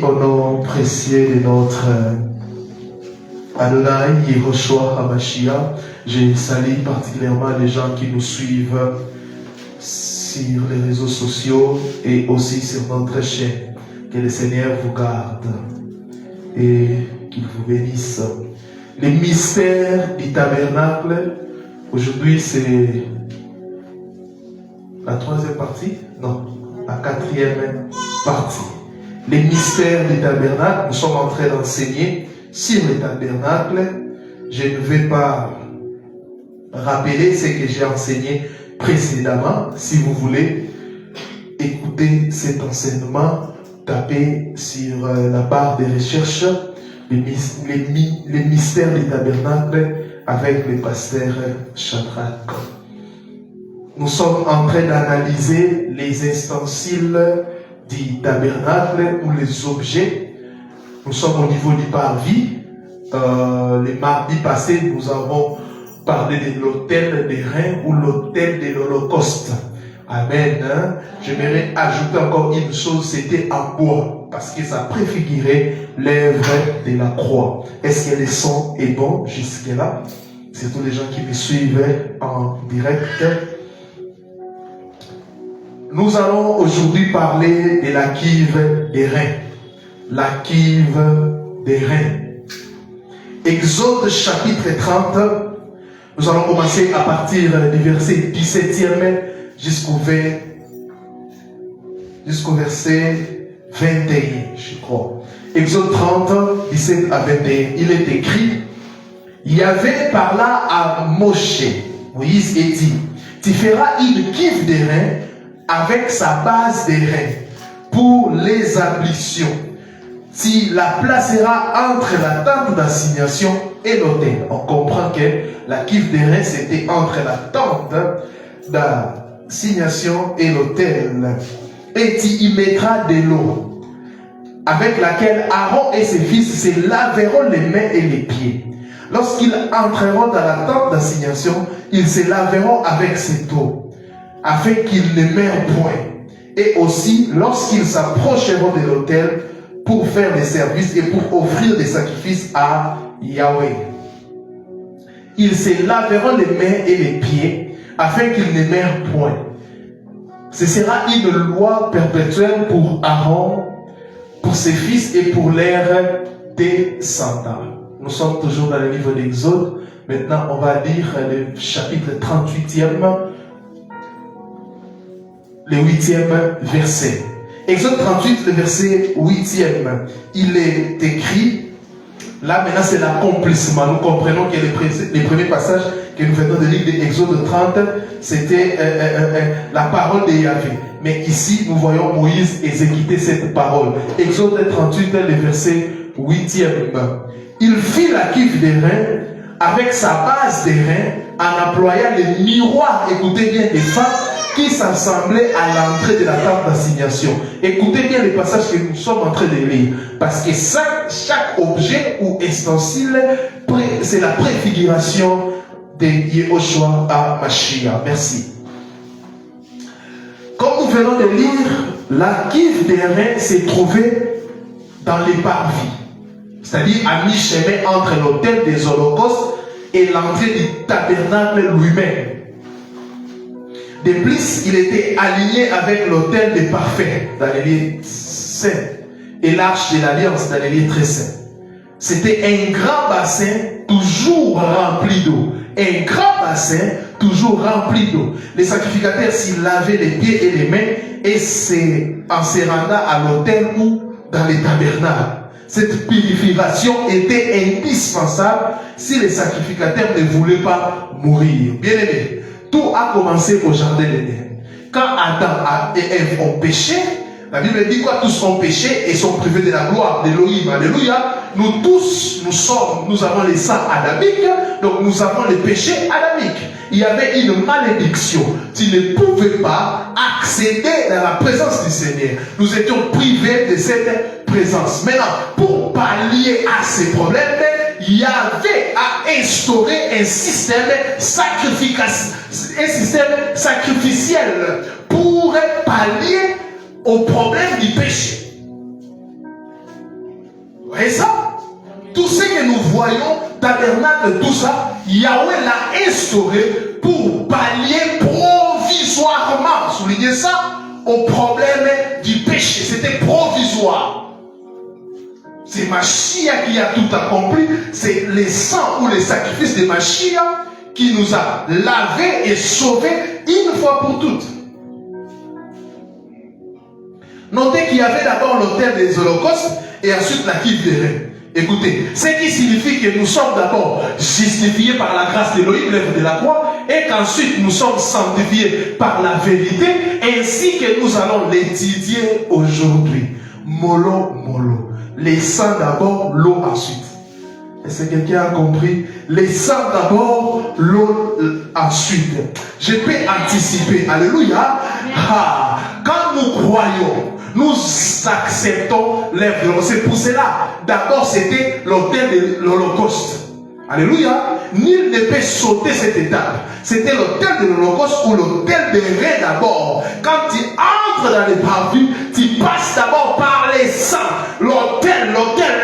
Au nom précieux de notre Adonai, Yehoshua HaMashiach, je salue particulièrement les gens qui nous suivent sur les réseaux sociaux et aussi sur notre chaîne. Que le Seigneur vous garde et qu'il vous bénisse. Les mystères du tabernacle, aujourd'hui c'est la troisième partie, non, la quatrième partie. Les mystères du tabernacle, nous sommes en train d'enseigner sur le tabernacle. Je ne vais pas rappeler ce que j'ai enseigné précédemment. Si vous voulez écouter cet enseignement, tapez sur la barre de recherche les mystères du tabernacle avec le pasteur Shadrach. Nous sommes en train d'analyser les ustensiles du tabernacle ou les objets. Nous sommes au niveau du parvis. Les mardis passés, nous avons parlé de l'autel des reins ou l'autel de l'Holocauste. Amen. J'aimerais ajouter encore une chose, c'était en bois, parce que ça préfigurait l'œuvre de la croix. Est-ce que le son est bon jusque-là? Surtout les gens qui me suivent en direct. Nous allons aujourd'hui parler de la cuve des reins. La cuve des reins. Exode chapitre 30. Nous allons commencer à partir du verset 17e jusqu'au verset 21, je crois. Exode 30, 17 à 21. Il est écrit, Yahvé parla à Moshe, Moïse, et dit, tu feras une cuve des reins avec sa base des reins pour les ablutions. Tu la placeras entre la tente d'assignation et l'autel. On comprend que la cuve des reins c'était entre la tente d'assignation et l'autel. Et tu y mettras de l'eau avec laquelle Aaron et ses fils se laveront les mains et les pieds. Lorsqu'ils entreront dans la tente d'assignation, ils se laveront avec cette eau, afin qu'ils ne meurent point. Et aussi, lorsqu'ils s'approcheront de l'autel pour faire des services et pour offrir des sacrifices à Yahweh, ils se laveront les mains et les pieds, afin qu'ils ne meurent point. Ce sera une loi perpétuelle pour Aaron, pour ses fils et pour leurs descendants. Nous sommes toujours dans le livre d'Exode. Maintenant, on va lire le chapitre 38e, le 8e verset. Exode 38, le verset 8e. Il est écrit, là maintenant c'est l'accomplissement. Nous comprenons que les premiers passages que nous venons de lire de Exode 30, c'était la parole de Yahvé. Mais ici, nous voyons Moïse exécuter cette parole. Exode 38, le verset 8e. Il fit la cuve des reins avec sa base des reins en employant les miroirs, écoutez bien, des femmes qui s'assemblaient à l'entrée de la tente d'assignation. Écoutez bien les passages que nous sommes en train de lire. Parce que chaque objet ou ustensile, c'est la préfiguration de Yehoshua HaMashiach. Merci. Comme nous venons de lire, la cuve des reins s'est trouvée dans les parvis. C'est-à-dire à mi-chemin entre l'autel des holocaustes et l'entrée du tabernacle lui-même. De plus, il était aligné avec l'autel des parfaits dans les lieux saints et l'arche de l'alliance dans les lieux très saints. C'était un grand bassin toujours rempli d'eau. Un grand bassin toujours rempli d'eau. Les sacrificateurs s'y lavaient les pieds et les mains et en se rendant à l'autel ou dans les tabernacles. Cette purification était indispensable si les sacrificateurs ne voulaient pas mourir. Bien aimé, tout a commencé au jardin d'Éden. Quand Adam et Ève ont péché, la Bible dit quoi? Tous ont péché et sont privés de la gloire d'Élohim. Alléluia. Nous tous, nous avons les sangs adamiques, donc nous avons les péchés adamiques. Il y avait une malédiction. Tu ne pouvais pas accéder dans la présence du Seigneur. Nous étions privés de cette présence. Maintenant, pour pallier à ces problèmes, il y avait à instaurer un système sacrificiel pour pallier au problème du péché. Vous voyez ça? Tout ce que nous voyons, tabernacle, tout ça, Yahweh l'a instauré pour pallier provisoirement, soulignez ça, au problème du péché. C'était provisoire. C'est Mashiach qui a tout accompli. C'est les sangs ou les sacrifices de Mashiach qui nous a lavés et sauvés une fois pour toutes. Notez qu'il y avait d'abord l'autel des holocaustes et ensuite la kiv des reins. Écoutez, ce qui signifie que nous sommes d'abord justifiés par la grâce d'Élohim, l'œuvre de la croix, et qu'ensuite nous sommes sanctifiés par la vérité, ainsi que nous allons l'étudier aujourd'hui. Mollo, mollo. Les sangs d'abord, l'eau ensuite. Est-ce que quelqu'un a compris? Les sangs d'abord, l'eau ensuite. Je peux anticiper. Alléluia. Ah, quand nous croyons, nous acceptons l'œuvre. C'est pour cela, d'abord c'était l'autel de l'Holocauste. Alléluia. Nul ne peut sauter cette étape. C'était l'autel de l'Holocauste ou l'autel des reins d'abord. Quand tu entres dans les parvis, tu passes d'abord par les sangs. L'autel,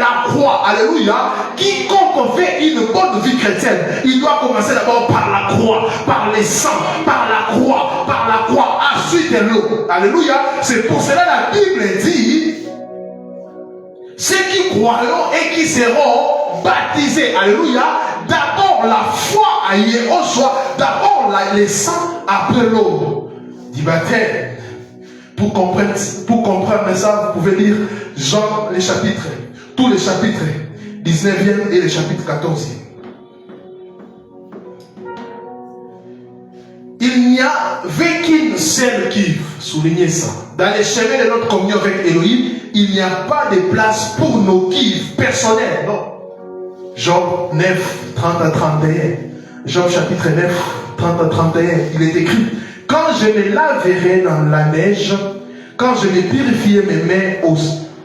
la croix. Alléluia. Quiconque fait une bonne vie chrétienne, il doit commencer d'abord par la croix, par les sangs, par la croix, ensuite l'eau. Alléluia. C'est pour cela la Bible dit, ceux qui croiront et qui seront baptisés, alléluia, d'abord la foi à Yehoshua, d'abord les sangs, après l'eau du baptême. Pour comprendre ça, vous pouvez lire Jean les chapitres, tous les chapitres 19e et le chapitre 14e. Il n'y avait qu'une seule kiv, soulignez ça. Dans les chemins de notre communion avec Elohim, il n'y a pas de place pour nos kiv personnels, non. Job 9, 30 à 31. Job chapitre 9, 30 à 31. Il est écrit, quand je me laverai dans la neige, quand je me purifierai mes mains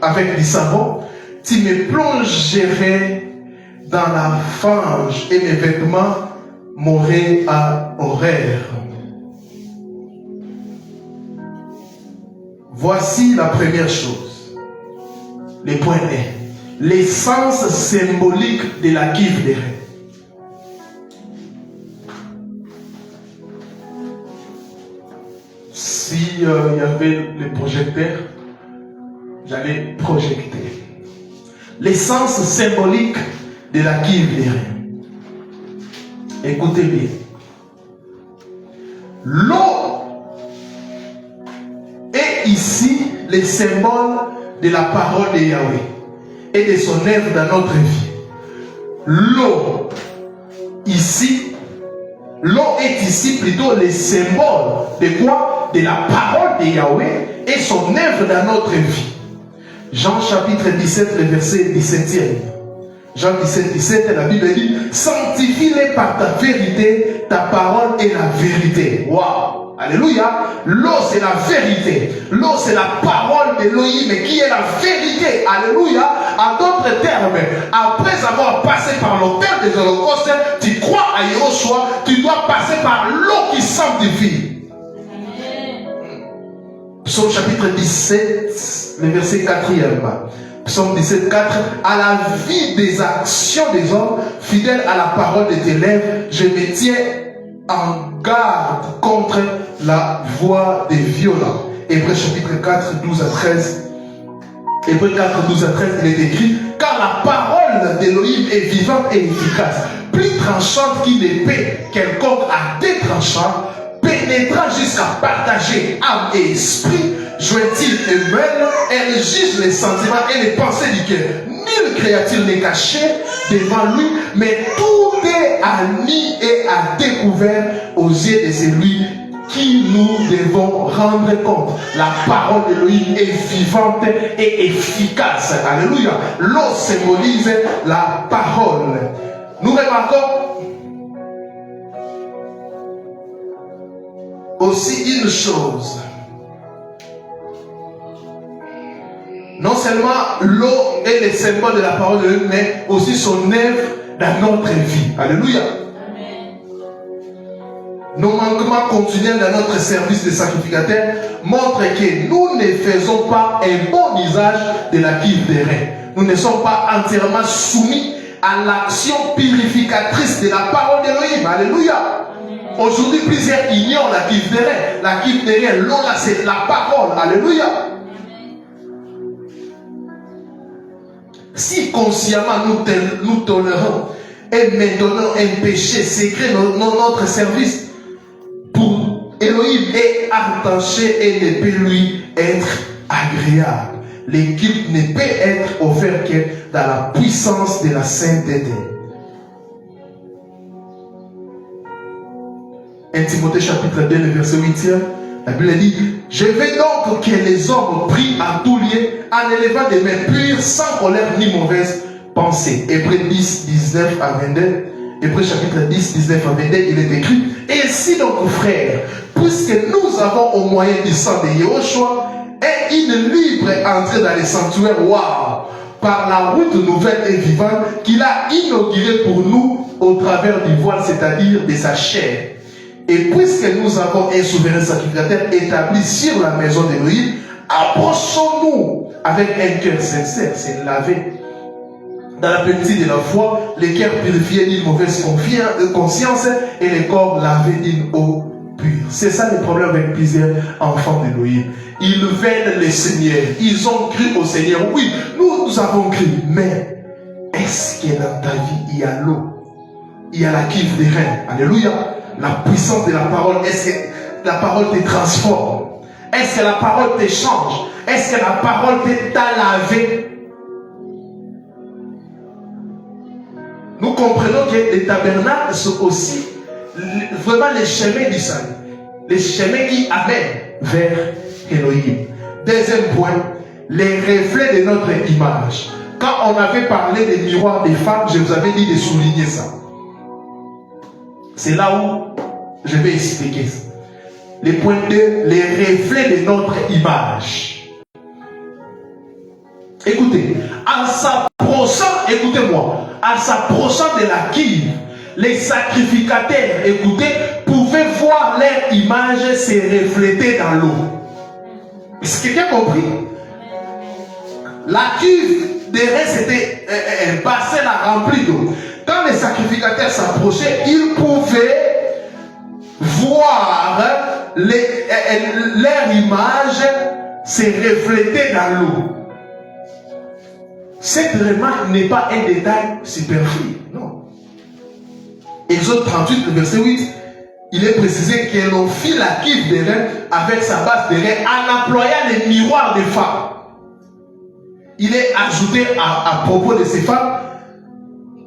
avec du savon, tu me plongerais dans la fange et mes vêtements m'auraient à horreur. Voici la première chose. Le point est l'essence symbolique de la kiv des reins. Si il y avait les projecteurs, j'allais projeter. L'essence symbolique de la kiv des reins. Écoutez bien. L'eau est ici le symbole de la parole de Yahweh et de son œuvre dans notre vie. L'eau est ici plutôt le symbole de quoi? De la parole de Yahweh et son œuvre dans notre vie. Jean chapitre 17, le verset 17e. Jean 17, 17, la Bible dit, sanctifie-les par ta vérité, ta parole est la vérité. Waouh! Alléluia. L'eau c'est la vérité. L'eau c'est la parole d'Élohim qui est la vérité. Alléluia. En d'autres termes, après avoir passé par l'autel des holocaustes, tu crois à Yehoshua, tu dois passer par l'eau qui sanctifie. Psaume chapitre 17, le verset 4e. Psaume 17, 4. À la vie des actions des hommes, fidèle à la parole de tes lèvres, je me tiens en garde contre la voix des violents. Hébreux chapitre 4, 12 à 13. Hébreux 4, 12 à 13, il est écrit, car la parole d'Élohim est vivante et efficace, plus tranchante qu'une épée quelconque à deux tranchants, pénétrant jusqu'à partager âme et esprit, jointille et mêle, elle juge les sentiments et les pensées du cœur. Nulle créature n'est cachée devant lui, mais tout est admis et à découvert aux yeux de celui qui nous devons rendre compte. La parole d'Élohim est vivante et efficace. Alléluia. L'eau symbolise la parole. Nous remarquons aussi une chose. Non seulement l'eau est le symbole de la parole de Dieu, mais aussi son œuvre dans notre vie. Alléluia. Amen. Nos manquements continuels dans notre service de sacrificateur montrent que nous ne faisons pas un bon usage de la cuve des reins. Nous ne sommes pas entièrement soumis à l'action purificatrice de la parole d'Élohim. Alléluia. Aujourd'hui, plusieurs ignorent la cuve des reins. La cuve des reins, l'eau là, c'est la parole. Alléluia. Si consciemment nous tolérons et maintenons un péché secret dans notre service, pour Elohim est attaché et ne peut lui être agréable. Le culte ne peut être offert que dans la puissance de la sainteté. 1 Timothée chapitre 2, le verset 8, la Bible dit: je veux donc que les hommes prient à tout lieu en élevant des mains pures, sans colère ni mauvaise pensée. Hébreux 10, 19 à 22. Hébreux chapitre 10, 19 à 22, il est écrit: ainsi donc, frères, puisque nous avons au moyen du sang de Yahushua et une libre entrée dans les sanctuaires, par la route nouvelle et vivante qu'il a inaugurée pour nous au travers du voile, c'est-à-dire de sa chair. Et puisque nous avons un souverain sacrificateur établi sur la maison d'Élohim, approchons-nous avec un cœur sincère, c'est lavé dans la plénitude de la foi, les cœurs purifiés d'une mauvaise conscience et les corps lavés d'une eau pure. C'est ça le problème avec plusieurs enfants d'Élohim. Ils veulent le Seigneur, ils ont cru au Seigneur. Oui, nous avons cru, mais est-ce que dans ta vie il y a l'eau, il y a la cuve des reins? Alléluia. La puissance de la parole, est-ce que la parole te transforme? Est-ce que la parole te change? Est-ce que la parole t'a lavé? Nous comprenons que les tabernacles sont aussi vraiment les chemins du salut, les chemins qui amènent vers Elohim. Deuxième point, les reflets de notre image. Quand on avait parlé des miroirs des femmes, je vous avais dit de souligner ça. C'est là où je vais expliquer ça. Le point 2, les reflets de notre image. Écoutez, en s'approchant, écoutez-moi, en s'approchant de la cuve, les sacrificateurs, écoutez, pouvaient voir leur image se refléter dans l'eau. Est-ce que quelqu'un a compris? La cuve des reins, c'était un bassin rempli d'eau. Quand les sacrificateurs s'approchaient, ils pouvaient voir leur image se refléter dans l'eau. Cette remarque n'est pas un détail superflu, non. Exode 38, verset 8, il est précisé que l'on fit la cuve des reins avec sa base des reins en employant les miroirs des femmes. Il est ajouté à propos de ces femmes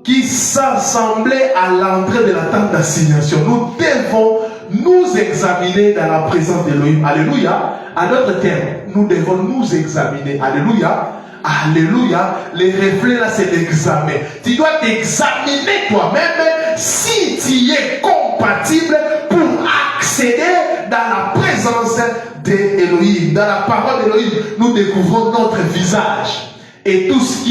qui s'assemblaient à l'entrée de la tente d'assignation. Nous devons nous examiner dans la présence d'Élohim. Alléluia. À d'autres termes, nous devons nous examiner. Alléluia. Alléluia. Les reflets là, c'est l'examen. Tu dois t'examiner toi-même si tu es compatible pour accéder dans la présence d'Élohim. Dans la parole d'Élohim, nous découvrons notre visage et tout ce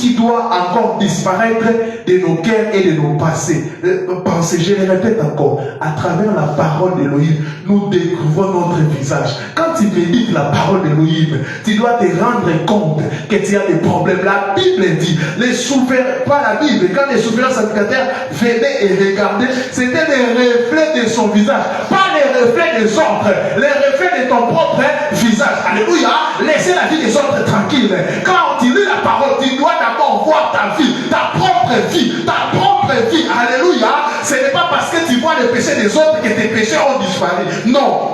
qui doit encore disparaître de nos cœurs et de nos pensées. Je le répète encore, à travers la parole d'Élohim, nous découvrons notre visage. Quand tu médites la parole d'Élohim, tu dois te rendre compte que tu as des problèmes. La Bible dit, les souverains, pas la Bible, quand les souverains sacrificateurs venaient et regardaient, c'était des reflets de son visage, pas les reflets des autres, les reflets de ton propre visage. Alléluia. Laissez la vie des autres tranquille. Quand tu lis la parole, tu dois d'abord voir ta vie, ta propre vie, ta propre vie. Alléluia. Ce n'est pas parce que tu vois les péchés des autres que tes péchés ont disparu. Non.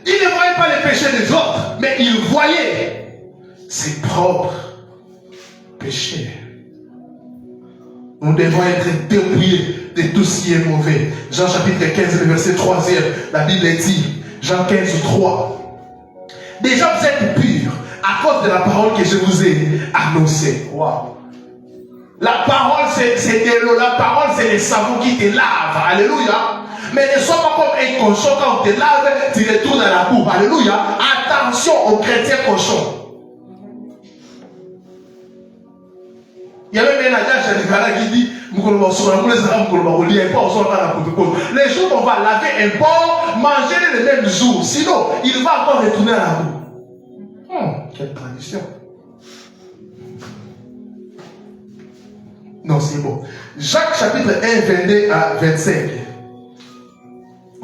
Il ne voyait pas les péchés des autres, mais il voyait ses propres péchés. Nous devons être dépouillés de tout ce qui est mauvais. Jean chapitre 15, le verset 3e, la Bible dit, Jean 15, 3. Déjà vous êtes purs à cause de la parole que je vous ai annoncée. Wow. La parole c'est de l'eau, la parole c'est le savon qui te lave. Alléluia. Mais ne sois pas comme un cochon quand on te lave, tu retournes à la boue. Alléluia. Attention aux chrétiens cochons. Il y a même un adage qui dit les jours qu'on va laver un porc, mangez-le le même jour. Sinon, il va encore retourner à la boue. Quelle tradition. Non, c'est bon. Jacques chapitre 1, 22 à 25.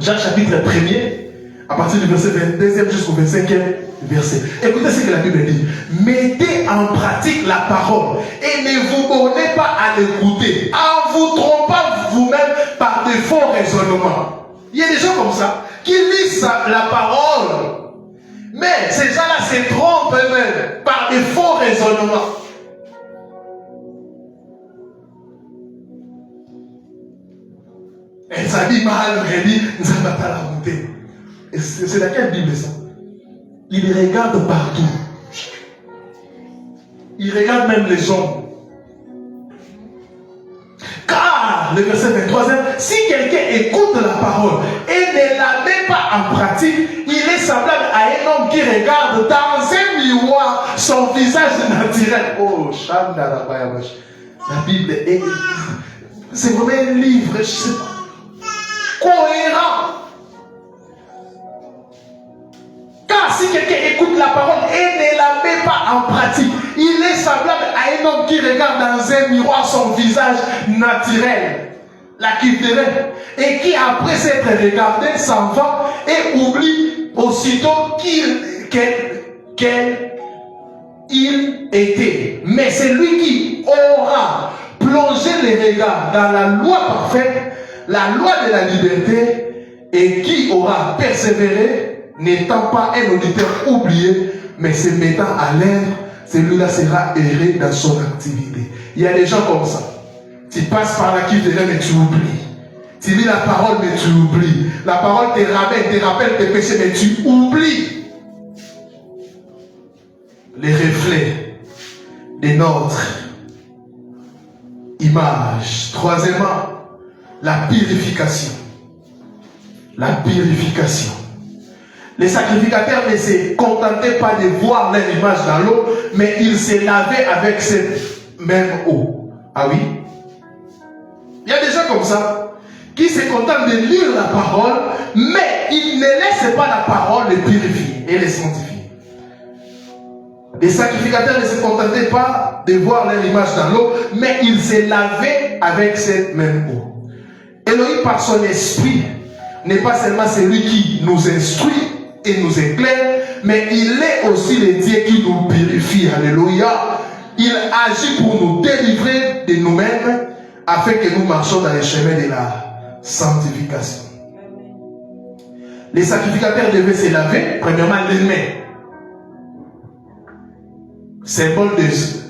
Jacques chapitre 1er, à partir du verset 22e jusqu'au 25e verset. Écoutez ce que la Bible dit. Mettez en pratique la parole et ne vous bornez pas à l'écouter, en vous trompant vous-même par de faux raisonnements. Il y a des gens comme ça qui lisent la parole, mais ces gens-là se trompent eux-mêmes par de faux raisonnements. Et ça dit mal, elle dit, nous n'avons pas la montée. C'est laquelle Bible ça? Il regarde partout. Il regarde même les gens. Car, le verset 23, si quelqu'un écoute la parole et ne la met pas en pratique, il est semblable à un homme qui regarde dans un miroir son visage naturel. Oh, la Bible est... C'est vraiment un livre, je ne sais pas. Cohérent. Car si quelqu'un écoute la parole et ne la met pas en pratique, il est semblable à un homme qui regarde dans un miroir son visage naturel, la culturelle, et qui après s'être regardé s'en va et oublie aussitôt quel il était. Mais c'est lui qui aura plongé les regards dans la loi parfaite, la loi de la liberté, et qui aura persévéré, n'étant pas un auditeur oublié, mais se mettant à l'œuvre, celui-là sera erré dans son activité. Il y a des gens comme ça. Tu passes par la culture, mais tu oublies. Tu lis la parole, mais tu oublies. La parole te rappelle tes péchés, mais tu oublies. Les reflets de notre image. Troisièmement, la purification. La purification. Les sacrificateurs ne se contentaient pas de voir leur image dans l'eau, mais ils se lavaient avec cette même eau. Ah oui? Il y a des gens comme ça qui se contentent de lire la parole, mais ils ne laissent pas la parole les purifier et les sanctifier. Les sacrificateurs ne se contentaient pas de voir leur image dans l'eau, mais ils se lavaient avec cette même eau. Elohim, par son esprit, n'est pas seulement celui qui nous instruit et nous éclaire, mais il est aussi le Dieu qui nous purifie. Alléluia. Il agit pour nous délivrer de nous-mêmes afin que nous marchions dans les chemins de la sanctification. Les sacrificateurs devaient se laver, premièrement les mains. Symbole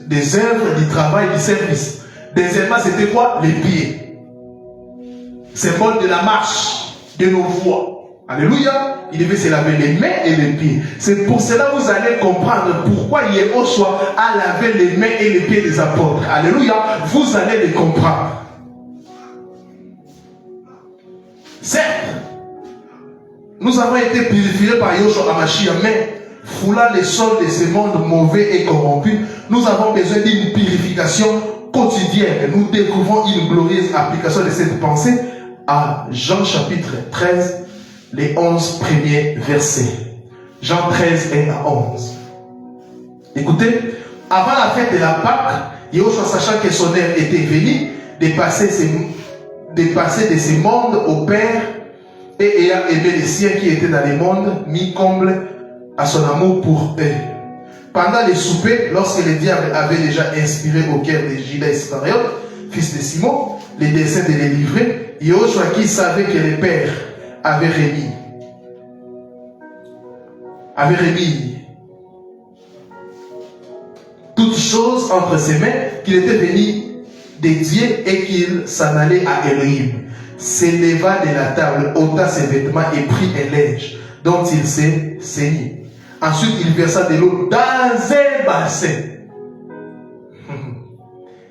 des œuvres, du travail, du service. Deuxièmement, c'était quoi? Les pieds. Symbole de la marche, de nos voies. Alléluia. Il devait se laver les mains et les pieds. C'est pour cela que vous allez comprendre pourquoi Yeshua a lavé les mains et les pieds des apôtres. Alléluia. Vous allez les comprendre. Certes, nous avons été purifiés par Yeshua Hamashiach, mais foulant les sols de ce monde mauvais et corrompu, nous avons besoin d'une purification quotidienne. Nous découvrons une glorieuse application de cette pensée à Jean chapitre 13, les 11 premiers versets. Jean 13, 1 à 11. Écoutez, avant la fête de la Pâque, Yeshua, sachant que son heure était venue de passer de passer de ce monde au Père et ayant aimé les siens qui étaient dans le monde, mis comble à son amour pour eux. Pendant les soupers, lorsque le diable avait déjà inspiré au cœur de Judas Iscariote, fils de Simon, les desseins de les livrer, Yoshua qui savait que le Père avait remis toutes choses entre ses mains, qu'il était venu de Dieu et qu'il s'en allait à Elohim, s'éleva de la table, ôta ses vêtements et prit un linge dont il s'est saigné. Ensuite, il versa de l'eau dans un bassin.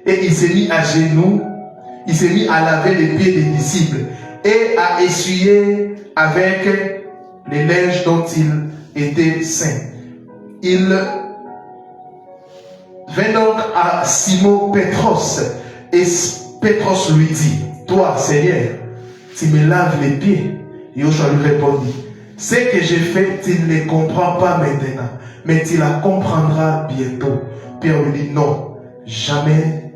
Et il s'est mis à genoux, il s'est mis à laver les pieds des disciples et à essuyer avec les linges dont il était saint. Il vint donc à Simon Pétros et Pétros lui dit, toi Seigneur, tu me laves les pieds. Yoshua lui répondit, ce que j'ai fait, tu ne le comprends pas maintenant, mais tu la comprendras bientôt. Pierre lui dit, non, jamais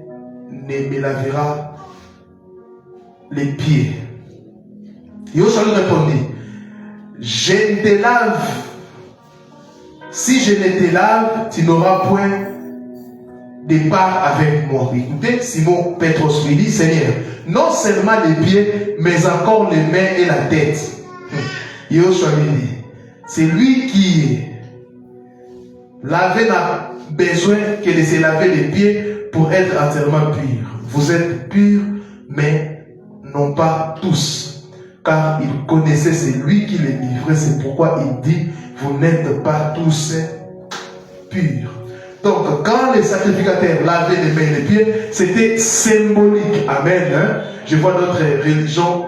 ne me lavera les pieds. Yoshua lui répondit, je ne te lave. Si je ne te lave, tu n'auras point de part avec moi. Écoutez, Simon Pétros lui dit, Seigneur, non seulement les pieds, mais encore les mains et la tête. Yoshua lui dit, c'est lui qui laver n'a besoin que de se laver les pieds pour être entièrement pur. Vous êtes purs, mais non pas tous. Car il connaissait celui qui les livrait. C'est pourquoi il dit, vous n'êtes pas tous purs. Donc, quand les sacrificateurs lavaient les mains et les pieds, c'était symbolique. Amen. Je vois notre religion,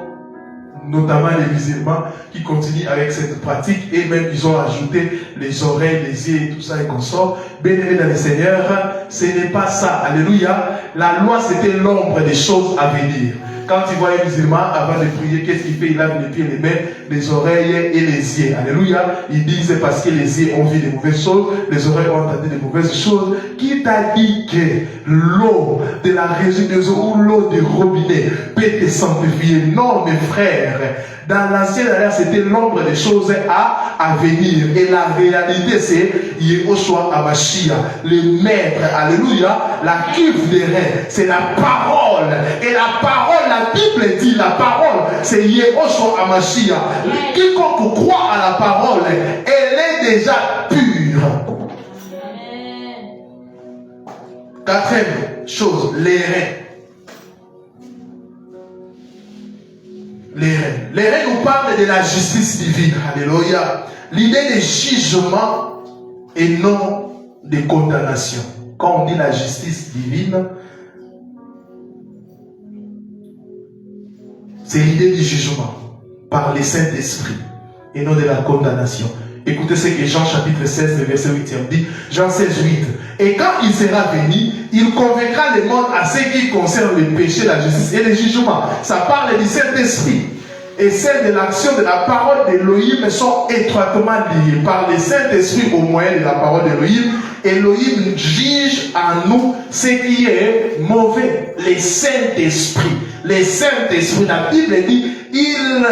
notamment les musulmans, qui continuent avec cette pratique et même ils ont ajouté les oreilles, les yeux et tout ça et qu'on sort. Bien-aimés dans le Seigneur, ce n'est pas ça. Alléluia. La loi, c'était l'ombre des choses à venir. Quand tu vois un musulman, avant de prier, qu'est-ce qu'il fait? Il lave les pieds, les mains, les oreilles et les yeux. Alléluia. Il dit c'est parce que les yeux ont vu des mauvaises choses, les oreilles ont entendu des mauvaises choses. Qui t'a dit que l'eau de la résurrection ou l'eau du robinet peut te sanctifier? Non, mes frères. Dans l'ancienne ère, c'était l'ombre des choses à venir. Et la réalité, c'est Yehoshua Hamashiach, le maître. Alléluia. La cuve des reins, c'est la parole. Et la parole, la Bible dit, la parole, c'est Yehoshua Hamashiach. Quiconque croit à la parole, elle est déjà pure. Quatrième chose, les reins. Les reins nous parlent de la justice divine. Alléluia. L'idée de jugement et non de condamnation. Quand on dit la justice divine, c'est l'idée du jugement par le Saint-Esprit et non de la condamnation. Écoutez ce que Jean chapitre 16, verset 8 dit. Jean 16, 8. Et quand il sera venu, il convaincra le monde à ce qui concerne le péché, la justice et le jugement. Ça parle du Saint-Esprit. Et celles de l'action de la parole d'Elohim sont étroitement liées. Par le Saint-Esprit au moyen de la parole d'Elohim, Elohim juge en nous ce qui est mauvais. Le Saint-Esprit. Le Saint-Esprit, la Bible dit, il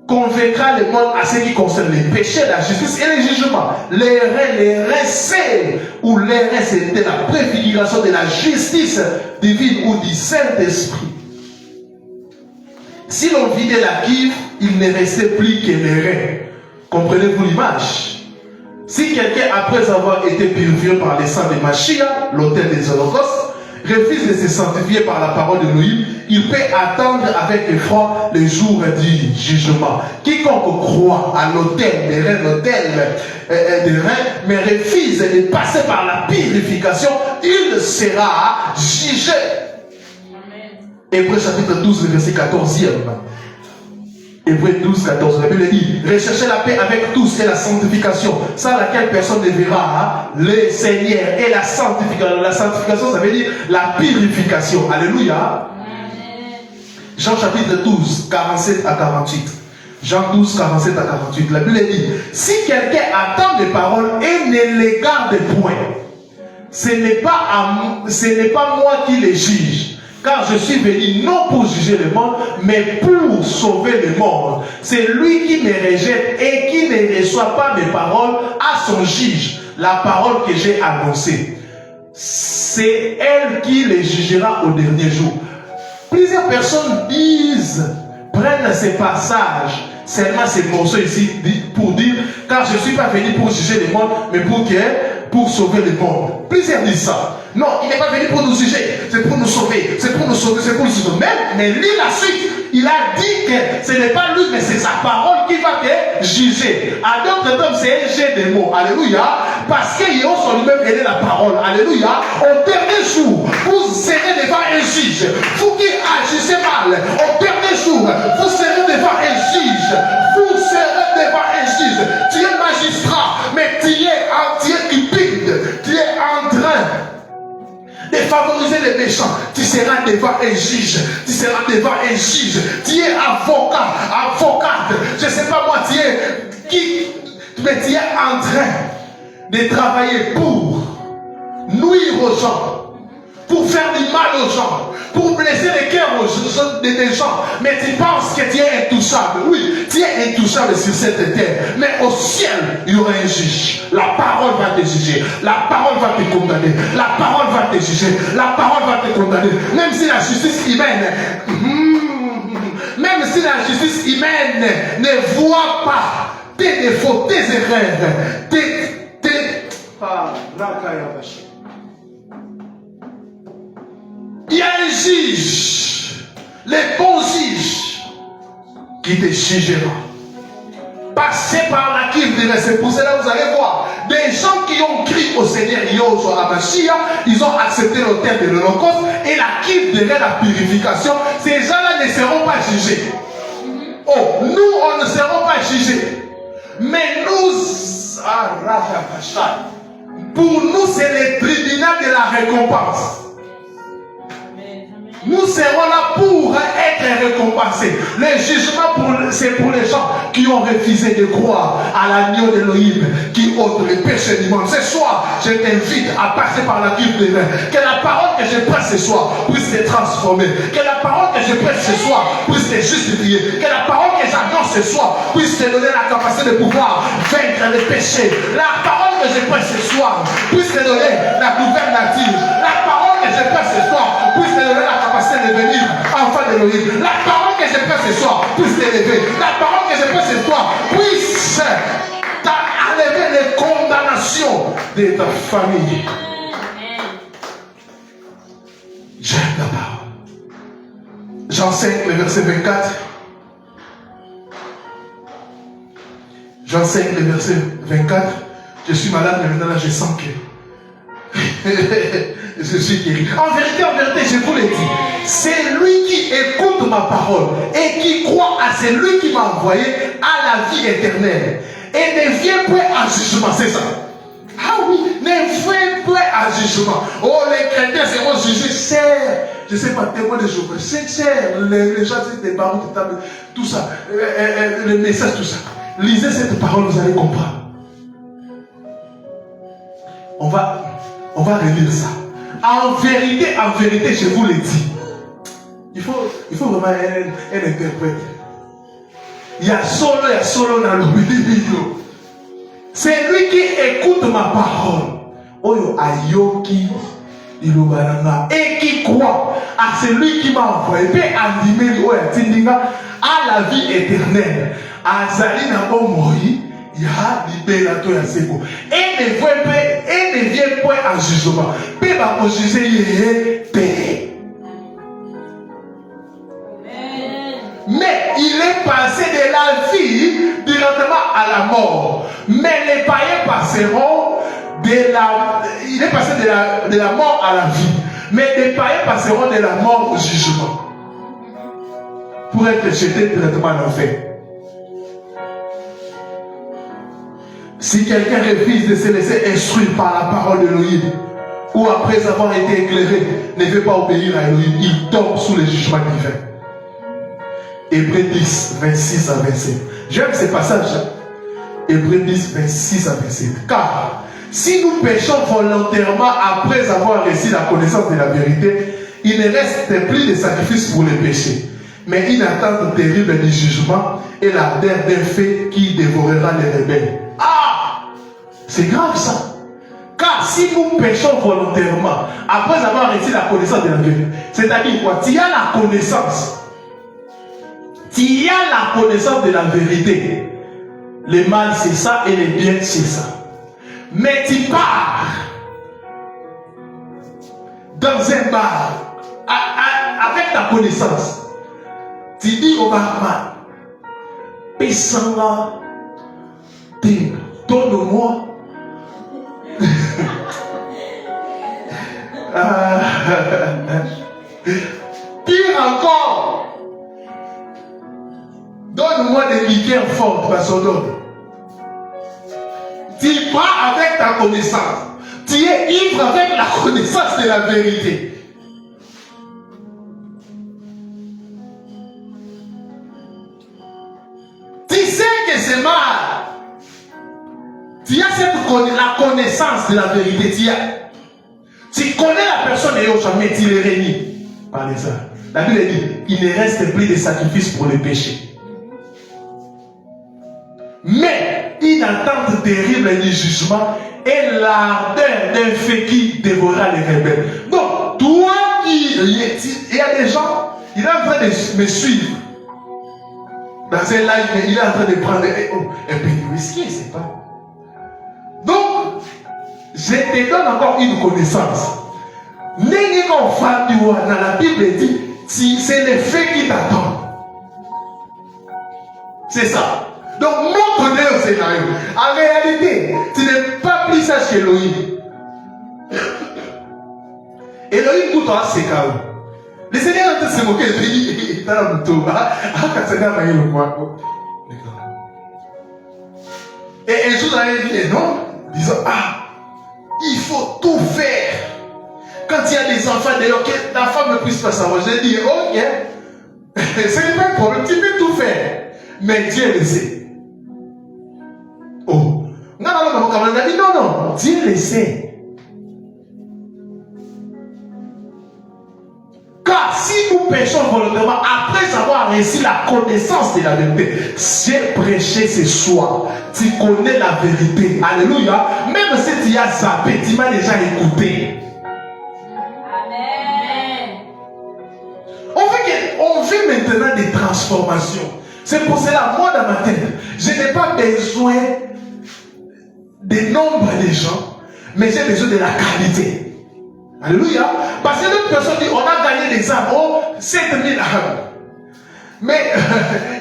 convaincra le monde à ce qui concerne les péchés, la justice et les jugements. Les reins, c'est, ou les reins, c'était la préfiguration de la justice divine ou du Saint-Esprit. Si l'on vidait la cuve, il ne restait plus que les reins. Comprenez-vous l'image? Si quelqu'un, après avoir été purifié par le sang de Mashiach, l'autel des holocaustes, refuse de se sanctifier par la parole de Elohim, il peut attendre avec effroi le jour du jugement. Quiconque croit à l'autel des reins, l'autel des reins, mais refuse de passer par la purification, il sera jugé. Hébreux chapitre 12, verset 14e. Hébreux 12, 14. La Bible dit, recherchez la paix avec tous et la sanctification, sans laquelle personne ne verra le Seigneur. Et la sanctification, ça veut dire la purification. Alléluia. Jean chapitre 12, 47 à 48. Jean 12, 47 à 48. La Bible dit, si quelqu'un attend mes paroles et ne les garde point, ce n'est pas moi qui les juge. car je suis venu non pour juger le monde, mais pour sauver le monde. C'est lui qui me rejette et qui ne reçoit pas mes paroles à son juge. La parole que j'ai annoncée, c'est elle qui les jugera au dernier jour. Plusieurs personnes prennent ces passages, seulement ces morceaux ici, pour dire, car je ne suis pas venu pour juger le monde, mais pour sauver le monde. Plusieurs disent ça. Non, il n'est pas venu pour nous juger, c'est pour nous sauver, c'est pour nous sauver, c'est pour nous sauver. Mais lis la suite, il a dit que ce n'est pas lui, mais c'est sa parole qui va te juger. À d'autres termes, c'est un jet de mots. Alléluia. Parce qu'il sur lui-même, elle est la parole. Alléluia. Au dernier jour, vous serez devant un juge. Vous qui agissez mal, au dernier jour, vous serez devant un juge. Vous serez devant un juge. Tu es magistrat, mais tu es cupide. Tu es en train de favoriser les méchants. Tu seras devant un juge. Tu seras devant un juge. Tu es avocat, avocate. Je ne sais pas moi, tu es qui, mais tu es en train de travailler pour nuire aux gens, pour faire du mal aux gens, pour blesser les cœurs des gens. Mais tu penses que tu es intouchable. Oui, tu es intouchable sur cette terre. Mais au ciel, il y aura un juge. La parole va te juger. La parole va te condamner. La parole va te juger. La parole va te condamner. Même si la justice humaine, ne voit pas tes défauts, tes erreurs, il y a un juge, les bons juges, qui te jugera. Passez par la cuve de c'est pour cela que vous allez voir des gens qui ont crié au Seigneur Yoshua Amashia, ils ont accepté le terme de l'Holocauste et la cuve de la purification. Ces gens-là ne seront pas jugés. Oh, nous, on ne serons pas jugés. Mais nous, pour nous, c'est le tribunal de la récompense. Nous serons là pour être récompensés. Le jugement, c'est pour les gens qui ont refusé de croire à l'agneau d'Élohim qui ôte les péchés du monde. Ce soir, je t'invite à passer par la Bible de l'air. Que la parole que je prêche ce soir puisse te transformer. Que la parole que je prêche ce soir puisse te justifier. Que la parole que j'annonce ce soir puisse te donner la capacité de pouvoir vaincre les péchés. La parole que je prêche ce soir puisse te donner la gouvernative. La parole que je prêche ce soir puisse te donner la capacité de devenir enfant d'Élohim. La parole que je prêche ce soir puisse t'élever. La parole que je prêche ce soir puisse t'enlever les condamnations de ta famille. J'aime la parole. J'enseigne le verset 24. J'enseigne le verset 24. Je suis malade, mais maintenant là, je sens que je suis guéri. En vérité, je vous l'ai dit, c'est lui qui écoute ma parole et qui croit à celui qui m'a envoyé à la vie éternelle et ne vient point à jugement. C'est ça. Ah oui, ne vient point à jugement. Oh, les chrétiens seront jugés, cher. Je ne sais pas, témoin de Jéhovah, c'est cher. Les gens, c'est des barreaux, tout ça, le message, tout ça. Lisez cette parole, vous allez comprendre. On va relire ça. En vérité, je vous l'ai dit. Il faut vraiment un interprète. Il y a solo dans le vidéo. C'est lui qui écoute ma parole. Oyo ayoki ilubananga et qui croit à celui qui m'a envoyé. Peut animer à la vie éternelle. Azali na omoi. Il y a libérateur ya seko. Et ne vient point en jugement. Peut pas juger paix. Mais il est passé de la vie directement à la mort. Mais les païens passeront il est passé de la mort à la vie. Mais les païens passeront de la mort au jugement. Pour être jetés directement en enfer. Si quelqu'un refuse de se laisser instruire par la parole d'Élohim, ou après avoir été éclairé, ne veut pas obéir à Elohim, il tombe sous le jugement divin. Hébreux 10, 26 à 27. J'aime ce passage. Hébreux 10, 26 à 27. Car si nous péchons volontairement après avoir reçu la connaissance de la vérité, il ne reste plus de sacrifices pour les péchés, mais une attente terrible du jugement et l'ardeur d'un feu qui dévorera les rebelles. Ah! C'est grave ça. Car si nous péchons volontairement, après avoir reçu la connaissance de la vérité, c'est-à-dire quoi? Tu as la connaissance. Tu as la connaissance de la vérité. Le mal c'est ça et le bien c'est ça. Mais tu pars dans un bar avec ta connaissance. Tu dis au barman, Pessanga, donne-moi. Pire encore, donne-moi des liqueurs fortes, Basodon. Tu pars avec ta connaissance. Tu es ivre avec la connaissance de la vérité. Tu sais que c'est mal. Tu as la connaissance de la vérité. Tu connais la personne et jamais tu les réunis. Par les uns. La Bible dit, il ne reste plus de sacrifices pour les péchés. Mais une attente terrible du jugement et l'ardeur d'un feu qui dévorera les rebelles. Donc, toi il y a des gens, il est en train de me suivre. Dans un live, il est en train de prendre un peu de whisky, c'est pas. Donc, je te donne encore une connaissance. Dans la Bible dit, c'est les faits qui t'attendent. C'est ça. Donc, montre-le au scénario. En réalité, tu n'es pas plus sage qu'Elohim. Elohim, pour toi, c'est chaos. Le Seigneur a se moquer, il est dans le tout. Et un jour, il dit non, disant, il faut tout faire. Quand il y a des enfants, d'ailleurs, que la femme ne puisse pas savoir, je dis, ok, ce n'est pas un problème, tu peux tout faire. Mais Dieu le sait. Oh, non, Dieu le sait. Car si nous péchons volontairement, après avoir reçu la connaissance de la vérité, j'ai prêché ce soir, tu connais la vérité. Alléluia. Même si tu as zappé, tu m'as déjà écouté. Amen. On vit maintenant des transformations. C'est pour cela, moi dans ma tête, je n'ai pas besoin du nombre de gens, mais j'ai besoin de la qualité. Alléluia. Parce que l'autre personne dit, on a gagné des âmes, 7000 âmes. Mais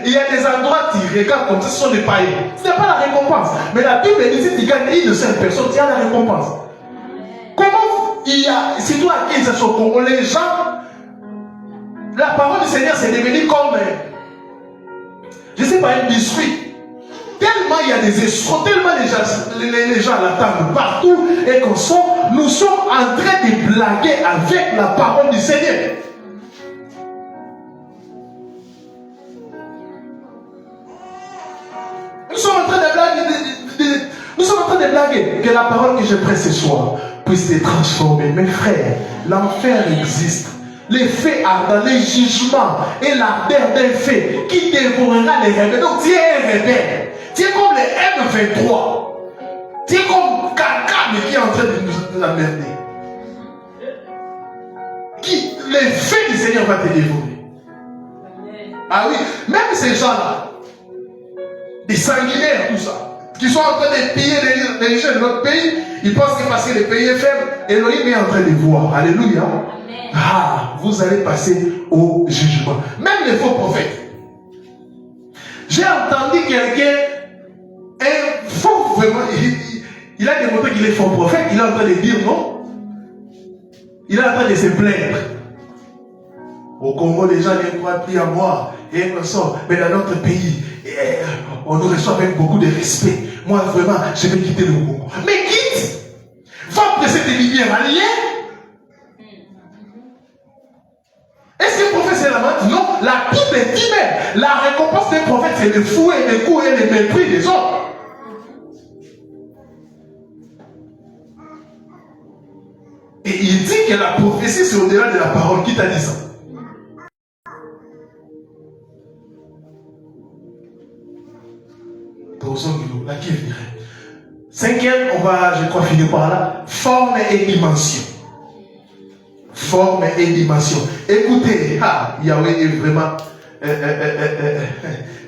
il y a des endroits qui regardent comme ça, ce sont des païens. Ce n'est pas la récompense. Mais la Bible dit, si tu gagnes une seule personne, tu as la récompense. Comment il y a, surtout à Kinshasa, les gens, la parole du Seigneur s'est devenue comme, je ne sais pas, un biscuit. Tellement il y a des escrocs, tellement les gens l'attendent partout et qu'on sort, nous sommes en train de blaguer avec la parole du Seigneur. Nous sommes en train de blaguer, que la parole que je prêche ce soir puisse se transformer. Mes frères, l'enfer existe. Les faits ardents, les jugements et l'ardeur d'un fait qui dévorera les rebelles. Donc tu es un rebelle. Tu es comme les M23. Tu es comme Kagame qui est en train de nous emmerder. Les faits du Seigneur va te dévorer. Ah oui, même ces gens-là, des sanguinaires, tout ça, qui sont en train de piller les gens de notre pays, ils pensent que parce que le pays est faible, Elohim est en train de voir. Alléluia. Vous allez passer au jugement. Même les faux prophètes. J'ai entendu quelqu'un, un faux, vraiment, il a démontré qu'il est faux prophète, il est en train de dire non. Il est en train de se plaindre. Au Congo, les gens ne croient plus à moi. Et on sort. Mais dans notre pays, on nous reçoit avec beaucoup de respect. Moi, vraiment, je vais quitter le Congo. Mais quitte! Va presser tes lumières alliées. Est-ce que le prophète c'est la menthe? Non, la Bible dit même. La récompense des prophètes, c'est le fouet, le coups et le mépris des autres. Et il dit que la prophétie, c'est au-delà de la parole. Qui t'a dit ça? La qui dirait. Cinquième, on va, je crois, finir par là. Forme et dimension. Forme et dimension. Écoutez, Yahweh est vraiment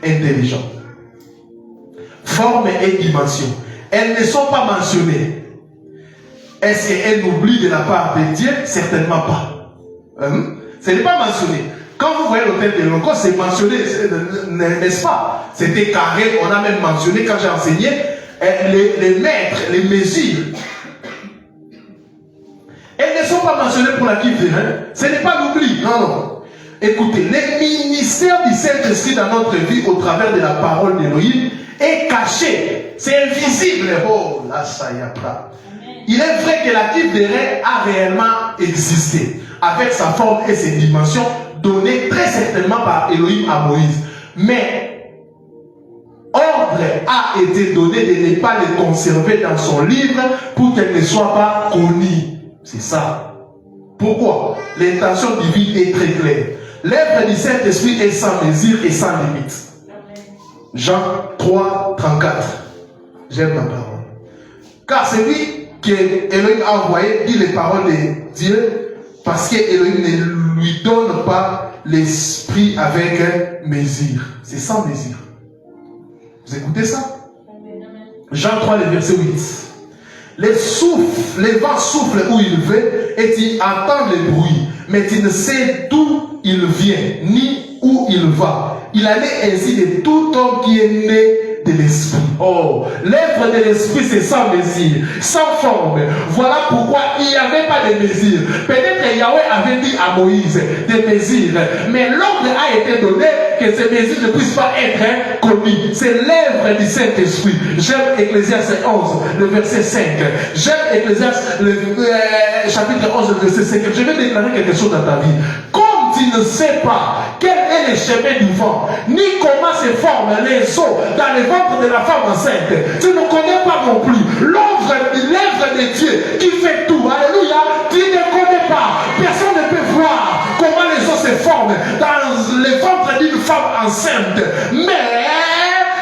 intelligent. Forme et dimension. Elles ne sont pas mentionnées. Est-ce qu'elles oublient de la part de Dieu? Certainement pas. Ce n'est pas mentionné. Quand vous voyez l'hôtel de l'Holocauste, c'est mentionné, n'est-ce pas? C'était carré, on a même mentionné quand j'ai enseigné les mètres, les mesures. Elles ne sont pas mentionnées pour la Bible, ce n'est pas l'oubli, non. Écoutez, le ministère du Saint-Esprit dans notre vie au travers de la parole d'Élohim est caché, c'est invisible. Oh, là, ça y a pas. Il est vrai que la Bible a réellement existé, avec sa forme et ses dimensions, données très certainement par Elohim à Moïse. Mais ordre a été donné de ne pas les conserver dans son livre pour qu'elle ne soit pas connue. C'est ça. Pourquoi? L'intention divine est très claire. L'œuvre du Saint-Esprit est sans mesure et sans limite. Jean 3, 34. J'aime la parole. Car c'est lui que Elohim a envoyé dit les paroles de Dieu, parce que Elohim ne lui donne pas l'esprit avec mesure. C'est sans mesure. Vous écoutez ça? Jean 3, le verset 8. Les vents soufflent où il veut et tu entends le bruit, mais tu ne sais d'où il vient, ni où il va. Il allait ainsi de tout homme qui est né de l'esprit. Oh, l'œuvre de l'esprit, c'est sans mesure, sans forme. Voilà pourquoi il n'y avait pas de mesure. Peut-être Yahweh avait dit à Moïse des mesures, mais l'ordre a été donné que ces mesures ne puissent pas être connues. C'est l'œuvre du Saint-Esprit. J'aime Ecclésiaste 11, le verset 5. J'aime Ecclésiaste, chapitre 11, le verset 5. Je vais déclarer quelque chose dans ta vie. Comme tu ne sais pas quel est le chemin du vent, ni comment se forment les os dans le ventre de la femme enceinte, tu ne connais pas non plus l'œuvre de Dieu qui fait tout. Alléluia. Tu ne connais pas. Personne ne peut voir comment les os se forment dans le ventre d'une femme enceinte. Mais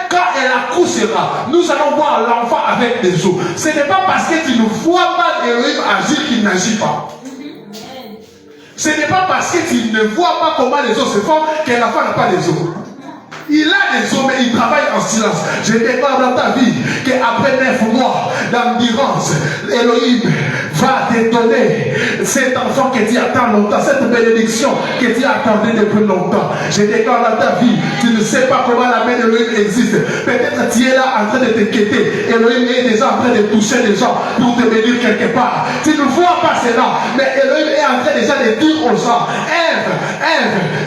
quand elle accouchera, nous allons voir l'enfant avec des os. Ce n'est pas parce que tu ne vois pas Elohim agir qu'il n'agit pas. Ce n'est pas parce que tu ne vois pas comment les os se forment que l'enfant n'a pas des os. Il a des os, mais il travaille en silence. Je déclare dans ta vie qu'après 9 mois d'endurance, Elohim va te donner cet enfant que tu attends longtemps, cette bénédiction que tu attendais depuis longtemps. Je déclare dans ta vie, tu ne sais pas comment la main d'Elohim existe. Peut-être tu es là en train de t'inquiéter. Elohim est déjà en train de toucher les gens pour te bénir quelque part. Tu ne vois pas cela, mais Elohim est en train déjà de dire aux gens, Ève,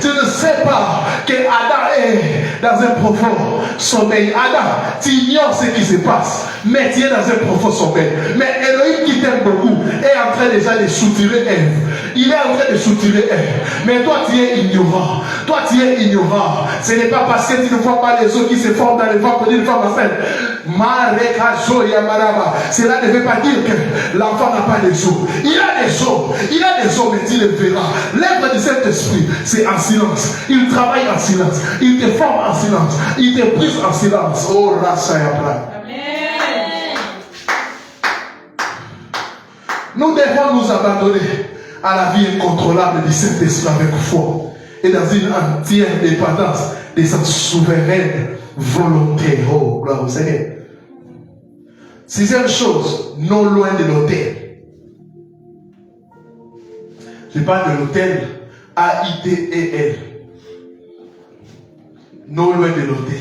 tu ne sais pas que Adam est dans un profond sommeil. Adam, tu ignores ce qui se passe, mais tu es dans un profond sommeil. Mais Elohim qui t'aime beaucoup est en train déjà de soutirer Ève. Il est en train de soutirer Ève. Mais toi tu es ignorant. Toi tu es ignorant. Ce n'est pas parce que tu ne vois pas les os qui se forment dans le ventre d'une femme enceinte. Cela ne veut pas dire que l'enfant n'a pas des os. Il a des os, mais tu le verras. L'œuvre du Saint-Esprit, c'est en silence. Il travaille en silence. Il te forme en silence. Il te brise en silence. Oh, là, ça y est plein. Nous devons nous abandonner à la vie incontrôlable du Saint-Esprit avec foi et dans une entière dépendance de sa souveraine volonté. Oh, gloire au Seigneur. Sixième chose, non loin de l'autel. Je parle de l'autel A-I-T-E-L. Non loin de l'autel.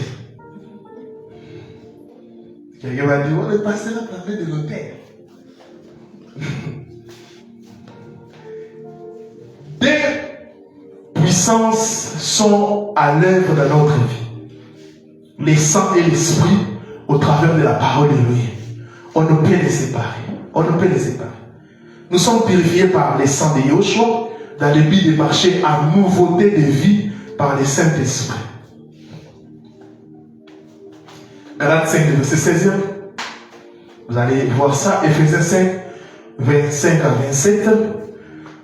Quelqu'un va dire, oh, le pasteur a parlé de l'autel. Deux puissances sont à l'œuvre dans notre vie. Les sang et l'esprit au travers de la parole d'Élohim. On ne peut les séparer. On ne peut les séparer. Nous sommes purifiés par les sang de Yoshua dans le but de marcher en nouveauté de vie par le Saint-Esprit. Galates 5, verset 16. Vous allez voir ça, Éphésiens 5. 25 à 27.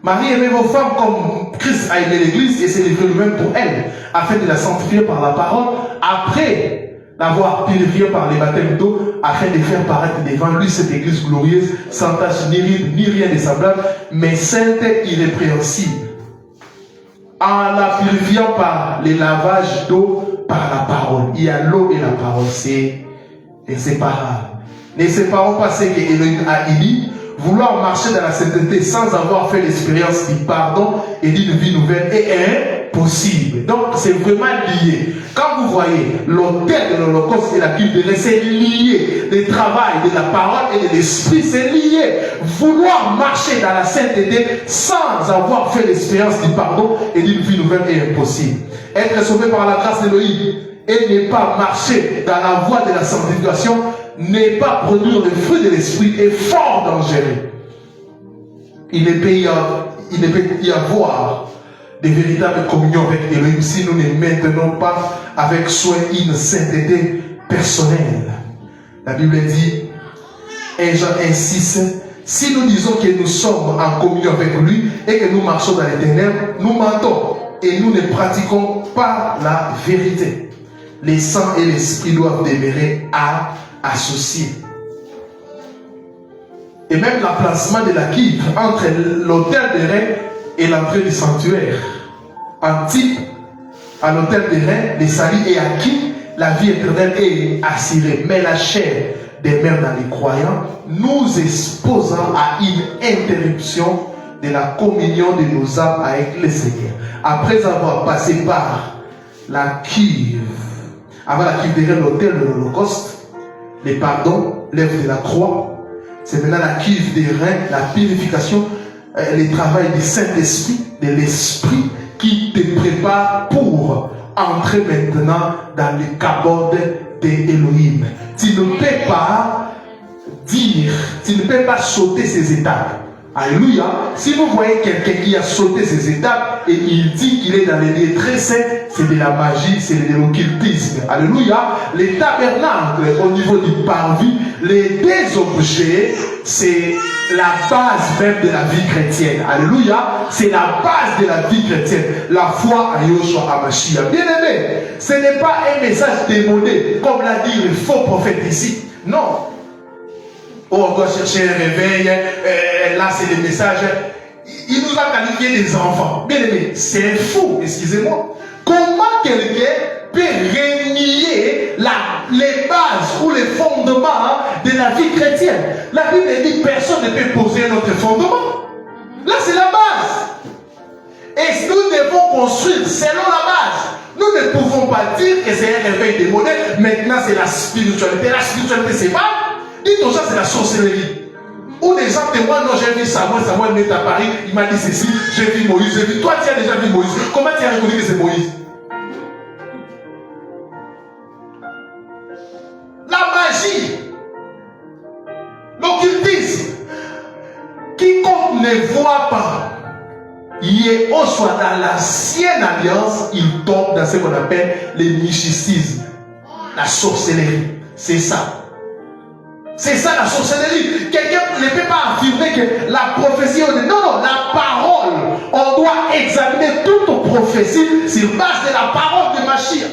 Marie aimait vos femmes comme Christ a aimé l'Église et s'est livré lui-même pour elle, afin de la sanctifier par la parole, après l'avoir purifiée par les baptêmes d'eau, afin de faire paraître devant lui cette Église glorieuse, sans tache ni ride, ni rien de semblable, mais sainte et irrépréhensible. En la purifiant par les lavages d'eau, par la parole. Il y a l'eau et la parole, c'est inséparable. Ne séparons pas ce qu'Élohim a émis, vouloir marcher dans la sainteté sans avoir fait l'expérience du pardon et d'une vie nouvelle est impossible. Donc c'est vraiment lié. Quand vous voyez l'autel de l'Holocauste et la cuve de lait, c'est lié. Le travail de la parole et de l'esprit, c'est lié. Vouloir marcher dans la sainteté sans avoir fait l'expérience du pardon et d'une vie nouvelle est impossible. Être sauvé par la grâce d'Élohim et ne pas marcher dans la voie de la sanctification, n'est pas produire le fruit de l'esprit est fort dangereux. Il ne peut y avoir de véritable communion avec Elohim si nous ne maintenons pas avec soin une sainteté personnelle. La Bible dit, 1 Jean 1,6, si nous disons que nous sommes en communion avec lui et que nous marchons dans les ténèbres, nous mentons et nous ne pratiquons pas la vérité. Les sang et l'esprit doivent demeurer associés. Et même l'emplacement de la cuve entre l'autel de rein et l'entrée du sanctuaire. En type, à l'autel de rein, les salis et acquis, la vie éternelle est assurée. Mais la chair demeure dans les croyants, nous exposant à une interruption de la communion de nos âmes avec le Seigneur. Après avoir passé par la cuve, avant la cuve de rein, l'autel de l'Holocauste, les pardons, l'œuvre de la croix, c'est maintenant la cuve des reins, la purification, le travail du Saint-Esprit, de l'Esprit qui te prépare pour entrer maintenant dans le cabode d'Élohim. Tu ne peux pas dire, tu ne peux pas sauter ces étapes. Alléluia. Si vous voyez quelqu'un qui a sauté ces étapes et il dit qu'il est dans les lieux très saints, c'est de la magie, c'est de l'occultisme. Alléluia. Les tabernacles au niveau du parvis, les deux objets, c'est la base même de la vie chrétienne. Alléluia. C'est la base de la vie chrétienne. La foi à Yoshua HaMashiach. Bien aimé, ce n'est pas un message démodé, comme l'a dit le faux prophète ici. Non. Oh, on doit chercher un réveil, là c'est des messages. Il nous a qualifié des enfants. Bien aimé, c'est fou, excusez-moi. Comment quelqu'un peut renier les bases ou les fondements de la vie chrétienne? La Bible dit que personne ne peut poser un autre fondement. Là c'est la base. Et nous devons construire selon la base. Nous ne pouvons pas dire que c'est un réveil démodé. Maintenant c'est la spiritualité. La spiritualité c'est pas. Dites aux gens, c'est la sorcellerie. Ou des gens témoignent, non, j'ai vu Samuel est à Paris, il m'a dit ceci, j'ai vu Moïse, j'ai vu. Toi, tu as déjà vu Moïse. Comment tu as reconnu que c'est Moïse? La magie, l'occultisme. Quiconque ne voit pas, Yého soit dans l'ancienne alliance, il tombe dans ce qu'on appelle le mysticisme, la sorcellerie. C'est ça. C'est ça la sorcellerie. Quelqu'un ne peut pas affirmer que la prophétie... Non, la parole. On doit examiner toute prophétie sur base de la parole de Mashiach.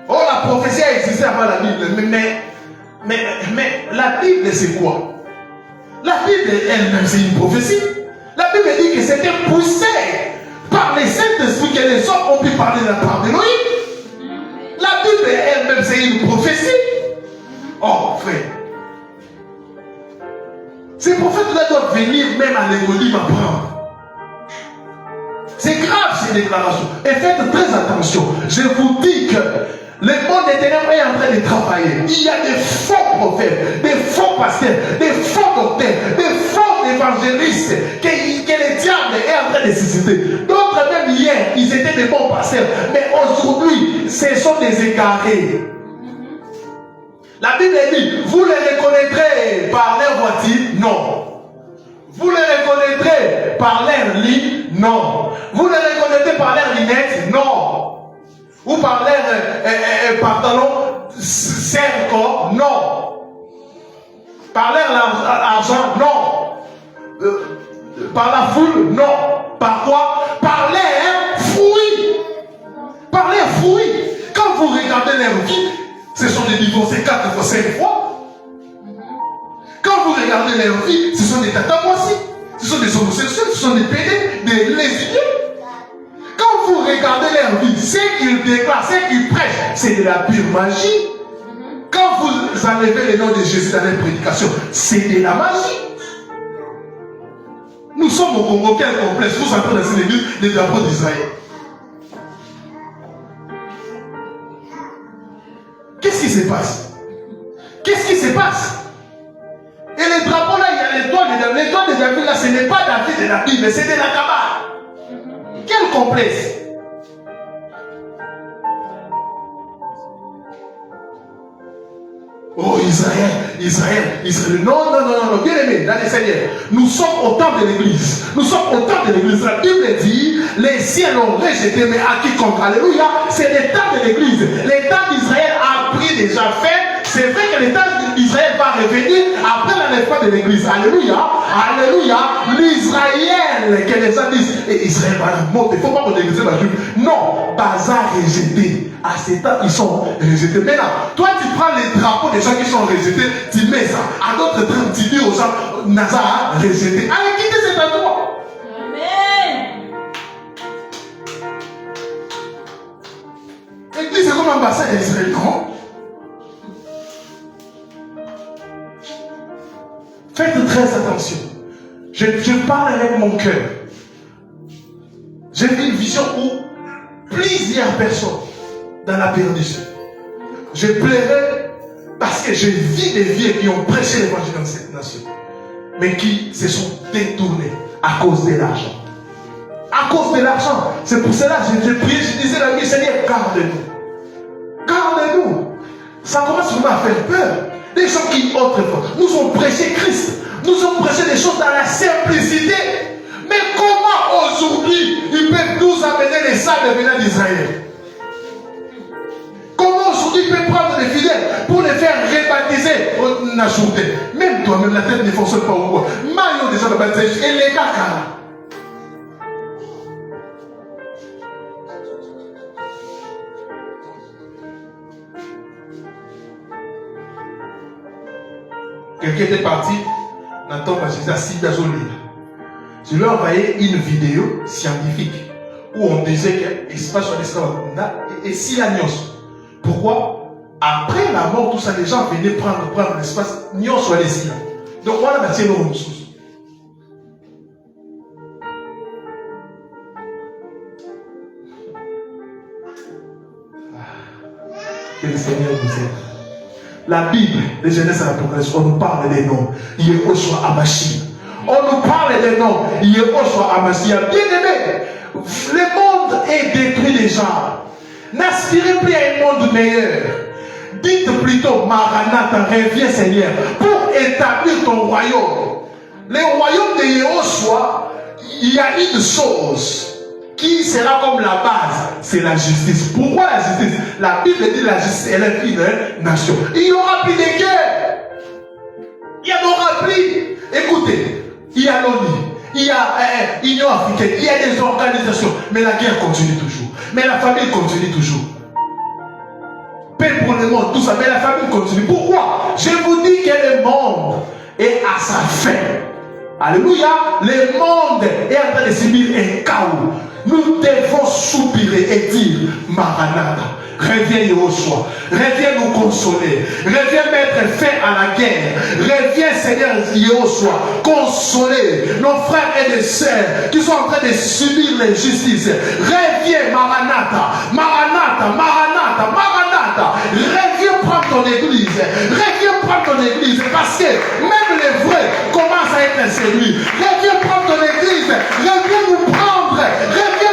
Oh, la prophétie a existé avant la Bible. Mais la Bible, c'est quoi? La Bible elle-même, c'est une prophétie. La Bible dit que c'était poussé par les Saint-Esprit que les hommes ont pu parler de la part d'Élohim. La Bible elle-même, c'est une prophétie. Oh, frère. Ces prophètes-là doivent venir même à l'église m'apprendre. C'est grave ces déclarations. Et faites très attention. Je vous dis que le monde des ténèbres est en train de travailler. Il y a des faux prophètes, des faux pasteurs, des faux docteurs, des faux évangélistes que le diable est en train de susciter. D'autres même hier, ils étaient des bons pasteurs. Mais aujourd'hui, ce sont des égarés. La Bible dit, vous les reconnaîtrez par leur voiture? Non. Vous les reconnaîtrez par leur lit? Non. Vous les reconnaîtrez par leurs lunettes? Non. Ou par leur pantalon cercle? Non. Par l'argent, non. Par la foule, non. Par quoi? Par les fruits. Par les fruits. Quand vous regardez les vies, ce sont des divorcés 4 fois, 5 fois. Quand vous regardez les vies, ce sont des tatamoisis. Ce sont des homosexuels, ce sont des pédés, des lesbiens. Quand vous regardez leur vie, ce qu'ils déclarent, ce qu'ils prêchent, c'est de la pure magie. Quand vous enlevez le nom de Jésus dans les prédications, c'est de la magie. Nous sommes au Congo, quel complexe? Vous entrez dans une église, les drapeaux d'Israël. Qu'est-ce qui se passe? Qu'est-ce qui se passe? Et les drapeaux là, il y a l'étoile de David là, ce n'est pas David de la Bible, c'est de la Kabbale. Quel complexe? Oh Israël. Non, bien aimé, dans les Seigneurs, nous sommes au temple de l'église. Nous sommes au temple de l'église. La Bible dit, les ciels l'ont rejeté, mais à quiconque, alléluia, c'est le temple de l'église. Le temple d'Israël a pris déjà fait. C'est vrai que le temple d'Israël va revenir après l'enlèvement de l'église. Alléluia, alléluia. L'Israël, que les gens disent, et Israël va la monter. Il ne faut pas modéliser la Juve. Non, bazar rejeté. À ce temps, ils sont rejetés. Maintenant, toi, tu prends les drapeaux des gens qui sont rejetés, tu mets ça. À d'autres temps, tu dis aux gens, Nazar rejeté. Allez, quittez cet endroit. Amen. L'église, c'est comme un bassin d'Israël, non? Faites très attention. Je parle avec mon cœur. J'ai vu une vision où plusieurs personnes dans la perdition. Je pleurais parce que j'ai vu des vieux qui ont prêché l'évangile dans cette nation, mais qui se sont détournés à cause de l'argent. À cause de l'argent. C'est pour cela que j'ai prié, je disais la nuit, Seigneur, garde-nous. Garde-nous. Ça commence vraiment à faire peur. Des gens qui, autrefois, nous ont prêché Christ. Nous ont prêché des choses dans la simplicité. Mais comment aujourd'hui ils peuvent nous amener les sables venant d'Israël? Comment aujourd'hui ils peuvent prendre des fidèles pour les faire rebaptiser au Nachourté? Même toi-même, la tête ne fonctionne pas au bois. Maillot déjà de baptême et les gars. Quelqu'un était parti dans ton passage à je lui ai envoyé une vidéo scientifique où on disait que l'espace sur l'esclavage et si la nios. Pourquoi? Après la mort, tout ça, les gens venaient prendre l'espace, nios soit les siens. Donc voilà la tienne aux ressources. Que le Seigneur vous aide. La Bible, de Genèse à l'Apocalypse, on nous parle des noms. Yehoshua Amashi. On nous parle des noms. Yehoshua Amashi. Bien aimé, le monde est détruit déjà. N'aspirez plus à un monde meilleur. Dites plutôt, Maranatha, reviens Seigneur, pour établir ton royaume. Le royaume de Yehoshua, il y a une chose qui sera comme la base, c'est la justice. Pourquoi la justice? La Bible dit la justice, elle est une nation. Il n'y aura plus de guerre. Il n'y en aura plus. Écoutez, il y a l'ONU, il y a l'Union africaine, il y a des organisations, mais la guerre continue toujours. Mais la famille continue toujours. Paix pour le monde, tout ça, mais la famille continue. Pourquoi? Je vous dis que le monde est à sa fin. Alléluia. Le monde est en train de subir un chaos. Nous devons soupirer et dire, Maranatha, reviens Yehoshua, reviens nous consoler, reviens mettre fin à la guerre, reviens Seigneur Yehoshua, consoler nos frères et nos sœurs qui sont en train de subir l'injustice. Reviens Maranatha, Maranatha, Maranatha, Maranatha, reviens prendre ton église, reviens prendre ton église, parce que même les vrais commencent à être séduits. Reviens prendre ton église, reviens nous prendre, reviens